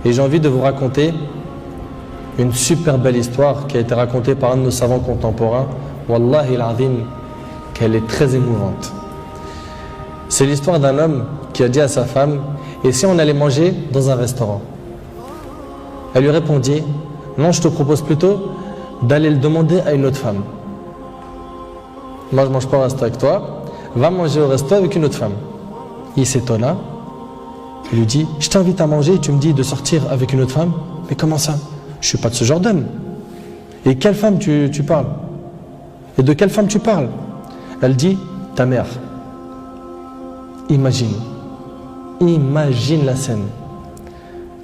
Et j'ai envie de vous raconter une super belle histoire qui a été racontée par un de nos savants contemporains. Wallahi al-azim, qu'elle est très émouvante. C'est l'histoire d'un homme qui a dit à sa femme: et si on allait manger dans un restaurant? Elle lui répondit: non, je te propose plutôt d'aller le demander à une autre femme. Moi je mange pas au resto avec toi, va manger au resto avec une autre femme. Il s'étonna, il lui dit: je t'invite à manger et tu me dis de sortir avec une autre femme? Mais comment ça? Je suis pas de ce genre d'homme. Et quelle femme tu parles? Et de quelle femme tu parles? Elle dit: ta mère. Imagine la scène.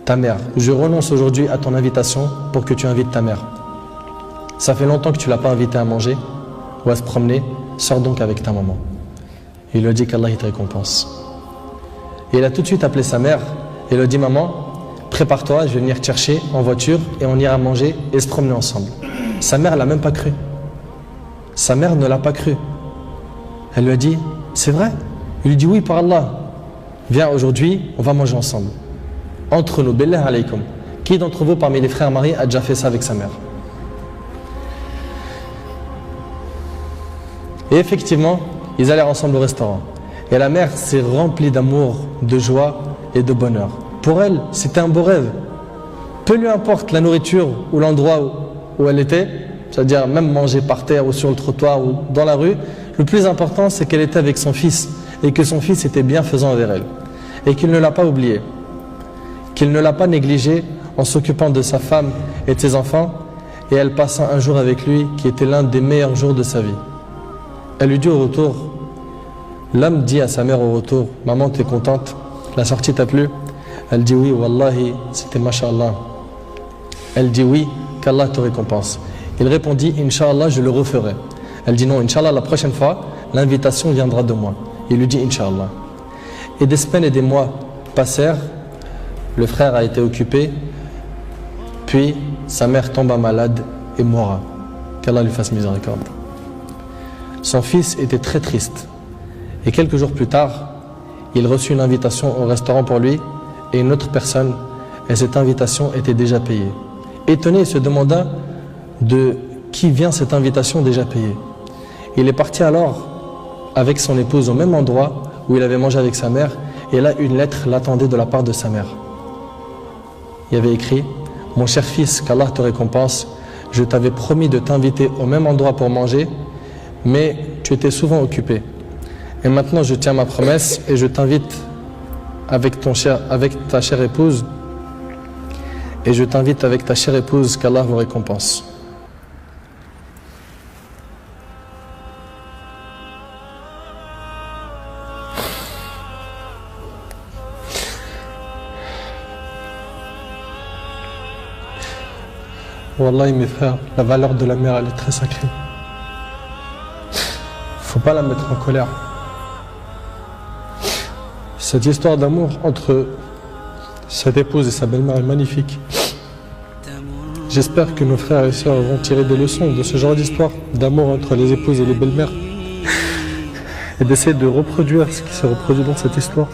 Ta mère, je renonce aujourd'hui à ton invitation pour que tu invites ta mère. Ça fait longtemps que tu ne l'as pas invitée à manger ou à se promener, sors donc avec ta maman. Il lui a dit qu'Allah te récompense. Et il a tout de suite appelé sa mère et lui a dit: maman, prépare-toi, je vais venir te chercher en voiture et on ira manger et se promener ensemble. Sa mère ne l'a même pas cru. Sa mère ne l'a pas cru. Elle lui a dit: c'est vrai? Il lui dit: oui, par Allah. Viens, aujourd'hui, on va manger ensemble. Entre nous, billah alaykum. Qui d'entre vous, parmi les frères mariés, a déjà fait ça avec sa mère? Et effectivement, ils allèrent ensemble au restaurant. Et la mère s'est remplie d'amour, de joie et de bonheur. Pour elle, c'était un beau rêve. Peu lui importe la nourriture ou l'endroit où elle était, c'est-à-dire même manger par terre ou sur le trottoir ou dans la rue, le plus important, c'est qu'elle était avec son fils et que son fils était bienfaisant envers elle. Et qu'il ne l'a pas oublié, qu'il ne l'a pas négligé en s'occupant de sa femme et de ses enfants, et elle passa un jour avec lui qui était l'un des meilleurs jours de sa vie. Elle lui dit au retour, l'homme dit à sa mère au retour: maman, tu es contente? La sortie t'a plu? Elle dit: oui, wallahi, c'était masha'Allah. Elle dit: oui, qu'Allah te récompense. Il répondit: Inch'Allah, je le referai. Elle dit: non, Inch'Allah, la prochaine fois, l'invitation viendra de moi. Il lui dit: Inch'Allah. Et des semaines et des mois passèrent, le frère a été occupé, puis sa mère tomba malade et mourra. Qu'Allah lui fasse miséricorde. Son fils était très triste. Et quelques jours plus tard, il reçut une invitation au restaurant pour lui et une autre personne, et cette invitation était déjà payée. Étonné, il se demanda de qui vient cette invitation déjà payée. Il est parti alors avec son épouse au même endroit où il avait mangé avec sa mère, et là une lettre l'attendait de la part de sa mère. Il y avait écrit: mon cher fils, qu'Allah te récompense, je t'avais promis de t'inviter au même endroit pour manger, mais tu étais souvent occupé. Et maintenant je tiens ma promesse et je t'invite avec ta chère épouse, et je t'invite avec ta chère épouse, qu'Allah vous récompense. Wallahi mes frères, la valeur de la mère, elle est très sacrée. Faut pas la mettre en colère. Cette histoire d'amour entre cette épouse et sa belle-mère est magnifique. J'espère que nos frères et sœurs vont tirer des leçons de ce genre d'histoire d'amour entre les épouses et les belles-mères et d'essayer de reproduire ce qui s'est reproduit dans cette histoire.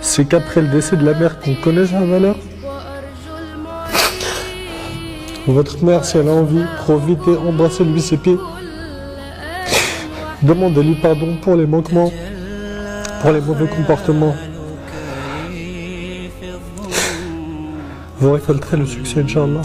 C'est qu'après le décès de la mère qu'on connaît sa valeur. Votre mère, si elle a envie, profitez, embrassez-lui ses pieds. Demandez-lui pardon pour les manquements, pour les mauvais comportements. Vous récolterez le succès, Inch'Allah.